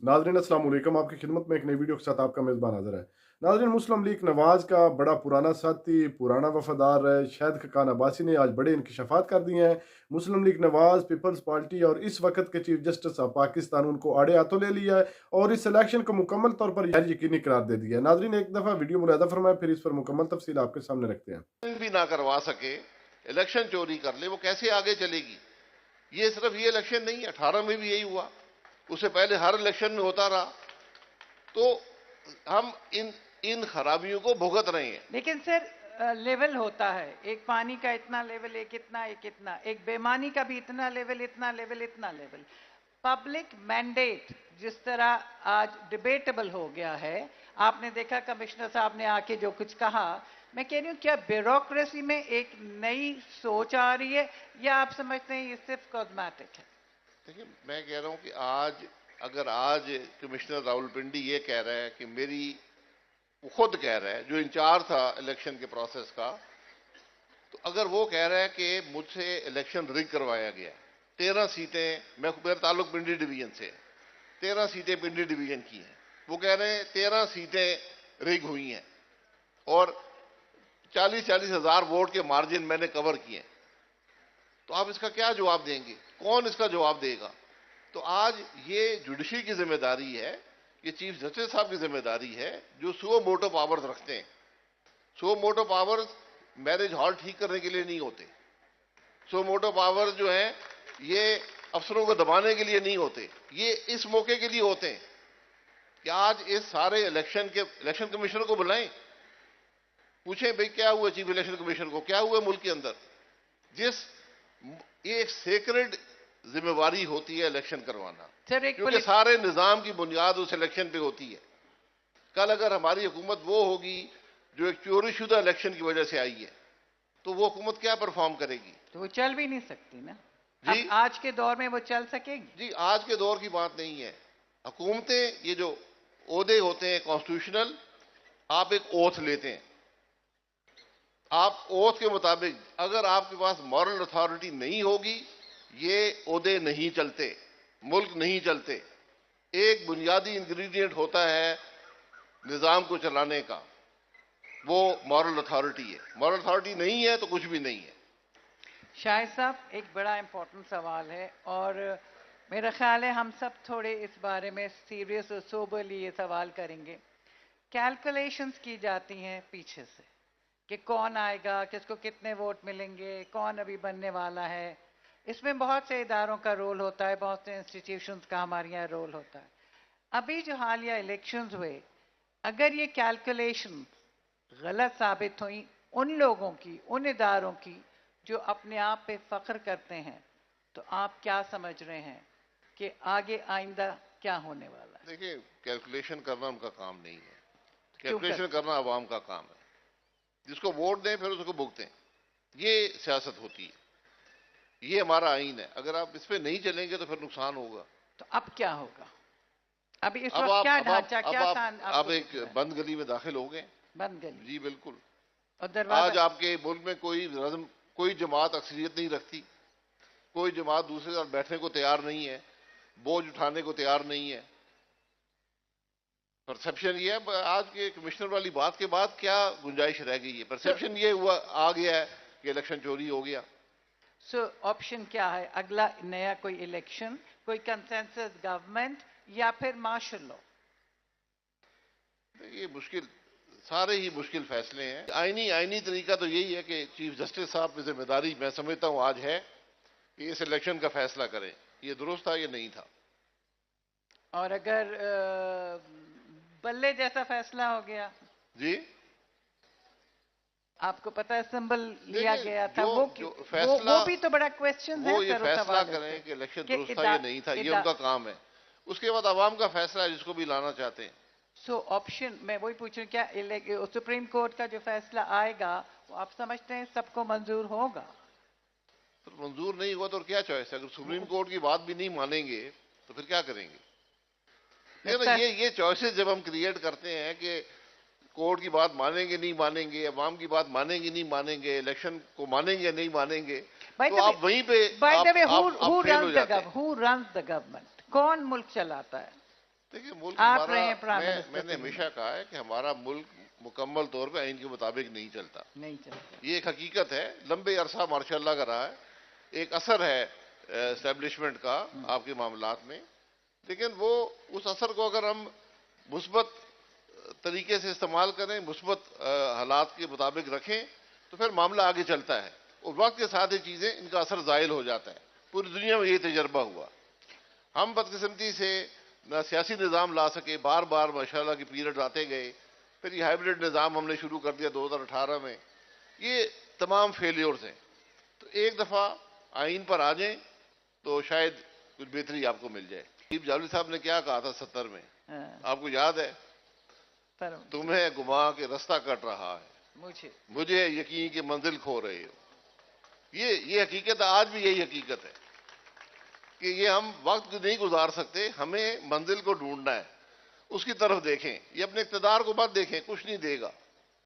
नाज़रीन अस्सलाम वालेकुम। आपकी खिदमत में एक नई वीडियो के साथ आपका मेज़बान हाज़िर है। नाज़रीन, मुस्लिम लीग नवाज़ का बड़ा पुराना साथी, पुराना वफ़ादार शाहिद खकान अब्बासी ने आज बड़े इंकशाफात कर दिए हैं। मुस्लिम लीग नवाज़, पीपल्स पार्टी और इस वक़्त के चीफ जस्टिस ऑफ पाकिस्तान उनको आड़े हाथों ले लिया है और इस इलेक्शन को मुकम्मल तौर पर गैर यकीनी करार दे दिया है। नाज़रीन, एक दफ़ा वीडियो मुलाहिज़ा फरमाएं, फिर इस पर मुकम्मल तफ़सील आपके सामने रखते हैं। भी ना करवा सके, इलेक्शन चोरी कर ले, वो कैसे आगे चलेगी? ये सिर्फ ये इलेक्शन नहीं है, 18 में भी यही हुआ, उससे पहले हर इलेक्शन में होता रहा। तो हम इन खराबियों को भुगत रहे हैं। लेकिन सर लेवल होता है, एक पानी का इतना लेवल, एक इतना, एक बेमानी का भी इतना लेवल, इतना लेवल, इतना लेवल। पब्लिक मैंडेट जिस तरह आज डिबेटेबल हो गया है, आपने देखा कमिश्नर साहब ने आके जो कुछ कहा, मैं कह रही हूँ क्या ब्यूरोक्रेसी में एक नई सोच आ रही है या आप समझते हैं ये सिर्फ कॉस्मेटिक है? देखिए, मैं कह रहा हूं कि अगर आज कमिश्नर रावलपिंडी ये कह रहा है कि वो खुद कह रहा है, जो इंचार्ज था इलेक्शन के प्रोसेस का, तो अगर वो कह रहा है कि मुझसे इलेक्शन रिग करवाया गया, 13 सीटें, मेरा ताल्लुक पिंडी डिवीजन से, 13 सीटें पिंडी डिवीजन की हैं, वो कह रहे हैं 13 सीटें रिग हुई हैं और 40-40 हजार वोट के मार्जिन मैंने कवर किए। तो आप इसका क्या जवाब देंगे? कौन इसका जवाब देगा? तो आज ये जुडिशरी की जिम्मेदारी है, ये चीफ जस्टिस साहब की जिम्मेदारी है, जो सुओ मोटो पावर्स रखते हैं। Suo motu powers marriage hall ठीक करने के लिए नहीं होते। सुओ मोटो पावर्स जो हैं, ये अफसरों को दबाने के लिए नहीं होते, ये इस मौके के लिए होते हैं कि आज इस सारे इलेक्शन कमिश्नर को बुलाएं, पूछें भाई क्या हुआ चीफ इलेक्शन कमिश्नर को, क्या हुआ मुल्क के अंदर। ये एक सेक्रेड जिम्मेवारी होती है इलेक्शन करवाना, क्योंकि सारे निजाम की बुनियाद उस इलेक्शन पे होती है। कल अगर हमारी हुकूमत वो होगी जो एक चोरीशुदा इलेक्शन की वजह से आई है, तो वो हुकूमत क्या परफॉर्म करेगी? तो वो चल भी नहीं सकती ना जी। अब आज के दौर में वो चल सकेगी? जी, आज के दौर की बात नहीं है। हुकूमतें, ये जो ओहदे होते हैं कॉन्स्टिट्यूशनल, आप एक ओथ लेते हैं, आप ओथ के मुताबिक, अगर आपके पास मॉरल अथॉरिटी नहीं होगी, ये ओहदे नहीं चलते, मुल्क नहीं चलते। एक बुनियादी इंग्रेडिएंट होता है निजाम को चलाने का, वो मॉरल अथॉरिटी है। मॉरल अथॉरिटी नहीं है तो कुछ भी नहीं है। शाहिद साहब, एक बड़ा इंपॉर्टेंट सवाल है और मेरा ख्याल है हम सब थोड़े इस बारे में सीरियस और सोबरली ये सवाल करेंगे। कैलकुलेशंस की जाती हैं पीछे से कि कौन आएगा, किसको कितने वोट मिलेंगे, कौन अभी बनने वाला है। इसमें बहुत से इदारों का रोल होता है, बहुत से इंस्टीट्यूशंस का हमारे यहाँ रोल होता है। अभी जो हालिया इलेक्शंस हुए, अगर ये कैलकुलेशन गलत साबित हुई उन लोगों की, उन इदारों की जो अपने आप पे फख्र करते हैं, तो आप क्या समझ रहे हैं कि आगे आइंदा क्या होने वाला है? देखिए, कैलकुलेशन करना उनका काम नहीं है, कैलकुलेशन करना अवाम का काम है। जिसको वोट दें फिर उसको भुगतें, ये सियासत होती है, ये हमारा आइन है। अगर आप इस पे नहीं चलेंगे तो फिर नुकसान होगा। तो अब क्या होगा? अभी इस वक्त क्या ढांचा, क्या आप एक बंद गली में दाखिल हो गए। बंद गली? जी बिल्कुल। और आज आपके मुल्क में कोई जमात अक्सरियत नहीं रखती, कोई जमात दूसरे साथ बैठने को तैयार नहीं है, बोझ उठाने को तैयार नहीं है। परसेप्शन ये है, आज के कमिश्नर वाली बात के बाद क्या गुंजाइश रह गई है? परसेप्शन ये हुआ आ गया है कि इलेक्शन चोरी हो गया। सो ऑप्शन क्या है? अगला नया कोई इलेक्शन, कोई कंसेंसस गवर्नमेंट या फिर मार्शल लॉ? ये मुश्किल, सारे ही मुश्किल फैसले हैं। आईनी तरीका तो यही है कि चीफ जस्टिस साहब की जिम्मेदारी मैं समझता हूं आज है कि इस इलेक्शन का फैसला करें, ये दुरुस्त था, ये नहीं था। और अगर बल्ले जैसा फैसला हो गया? जी, आपको पता है सिंबल लिया गया था, वो भी तो बड़ा क्वेश्चन है। ये फैसला करें कि इलेक्शन दुरुस्त था या नहीं था, ये उनका काम है। उसके बाद आवाम का फैसला है जिसको भी लाना चाहते हैं। सो ऑप्शन, मैं वही पूछ रही हूँ, क्या सुप्रीम कोर्ट का जो फैसला आएगा वो आप समझते हैं सबको मंजूर होगा? तो मंजूर नहीं हुआ तो क्या चॉइस है? अगर सुप्रीम कोर्ट की बात भी नहीं मानेंगे तो फिर क्या करेंगे? ये चॉइसेस जब हम क्रिएट करते हैं कि कोर्ट की बात मानेंगे नहीं मानेंगे, अवाम की बात मानेंगे नहीं मानेंगे, इलेक्शन को मानेंगे नहीं मानेंगे, तो आप वहीं पे हु रन्स द गवर्नमेंट? कौन मुल्क चलाता है? देखिए मुल्क आप हमारा, रहे हैं प्राइम मैंने मिनिस्टर हमेशा कहा है कि हमारा मुल्क मुकम्मल तौर पे आइन के मुताबिक नहीं चलता। नहीं चलता। ये एक हकीकत है, लंबे अरसा मार्शाल्लाह का रहा है, एक असर है एस्टेब्लिशमेंट का आपके मामलात में, लेकिन वो उस असर को अगर हम मुस्बत तरीके से इस्तेमाल करें, मुस्बत हालात के मुताबिक रखें, तो फिर मामला आगे चलता है और वक्त के साथ ये चीज़ें, इनका असर ज़ायल हो जाता है। पूरी दुनिया में ये तजर्बा हुआ। हम बदकिस्मती से न सियासी निज़ाम ला सके, बार बार माशाल्लाह की पीरियड आते गए, फिर ये हाइब्रिड निज़ाम हमने शुरू कर दिया 2018 में। ये तमाम फेलियर्स हैं। तो एक दफ़ा आइन पर आ जाएं तो शायद कुछ बेहतरी आपको मिल जाए। नजीब जावली साहब ने क्या कहा था 70 में, आपको याद है? पर तुम्हें घुमा के रास्ता कट रहा है, मुझे यकीन की मंजिल खो रहे हो। ये हकीकत, आज भी यही हकीकत है कि ये हम वक्त नहीं गुजार सकते, हमें मंजिल को ढूंढना है, उसकी तरफ देखें। ये अपने इक़्तिदार को मत देखें, कुछ नहीं देगा।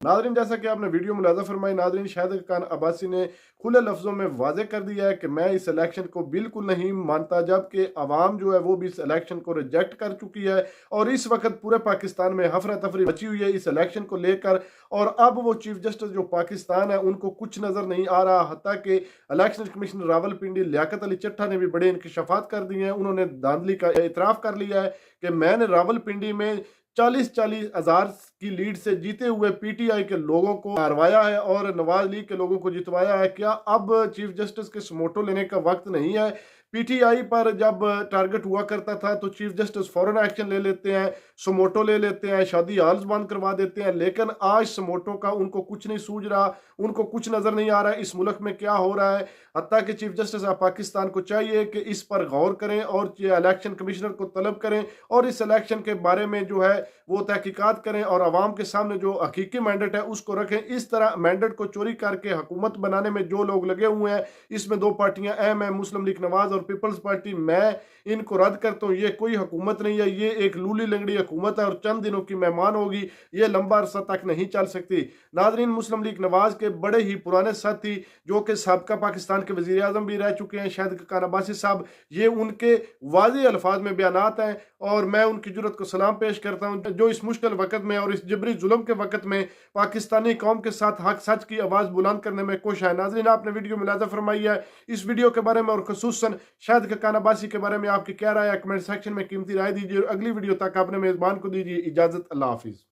नाज़रीन, जैसा कि आपने वीडियो मुलाज़ा फरमाई, नाज़रीन शाहिद खान अब्बासी ने खुले लफ्ज़ों में वाज़े कर दिया है कि मैं इस इलेक्शन को बिल्कुल नहीं मानता, जबकि अवाम जो है वो भी इस इलेक्शन को रिजेक्ट कर चुकी है और इस वक्त पूरे पाकिस्तान में हफरा तफरी मची हुई है इस इलेक्शन को लेकर। और अब वो चीफ जस्टिस जो पाकिस्तान है उनको कुछ नज़र नहीं आ रहा, हत्ता कि इलेक्शन कमिश्नर रावलपिंडी लियाकत अली चट्टा ने भी बड़े इंकशाफात कर दिए हैं। उन्होंने धांधली का इतराफ़ कर लिया है कि मैंने रावलपिंडी में 40-40 हज़ार की लीड से जीते हुए पीटीआई के लोगों को हरवाया है और नवाज लीग के लोगों को जितवाया है। क्या अब चीफ जस्टिस के समोटो लेने का वक्त नहीं है? पीटीआई पर जब टारगेट हुआ करता था तो चीफ जस्टिस फौरन एक्शन ले लेते हैं, समोटो ले लेते हैं, शादी हाल्स बंद करवा देते हैं, लेकिन आज समोटो का उनको कुछ नहीं सूझ रहा, उनको कुछ नजर नहीं आ रहा है इस मुल्क में क्या हो रहा है। हत्ता कि चीफ जस्टिस ऑफ पाकिस्तान को चाहिए कि इस पर गौर करें और इलेक्शन कमिश्नर को तलब करें और इस इलेक्शन के बारे में जो है वो तहकीकात करें और आवाम के सामने जो हकीकी मैंडेट है उसको रखें। इस तरह मैंडेट को चोरी करके हुकूमत बनाने में जो लोग लगे हुए हैं, इसमें दो पार्टियां अहम हैं, मुस्लिम लीग नवाज और पीपल्स पार्टी। मैं इनको रद्द करता हूँ। ये कोई हुकूमत नहीं है, ये एक लूली लंगड़ी हुकूमत है और चंद दिनों की मेहमान होगी, ये लंबा अरसा तक नहीं चल सकती। नाजरीन, मुस्लिम लीग नवाज के बड़े ही पुराने साथी जो कि साबका पाकिस्तान के वज़ीर आज़म भी रह चुके हैं, शाहिद खान अब्बासी साहब, ये उनके वाज़ेह अल्फाज में बयानात हैं और मैं उनकी जुर्रत को सलाम पेश करता हूँ जो इस मुश्किल वक्त में और इस जबरी जुल्म के वक्त में पाकिस्तानी कौम के साथ हक सच की आवाज़ बुलंद करने में कोशिश है। नाज़रीन, आपने वीडियो मुलाज़ा फरमाई है, इस वीडियो के बारे में और खुसूसन शाहिद खान अब्बासी के बारे में आपकी क्या राय है? कमेंट सेक्शन में कीमती राय दीजिए और अगली वीडियो तक अपने मेज़बान को दीजिए इजाज़त। अल्लाह हाफिज़।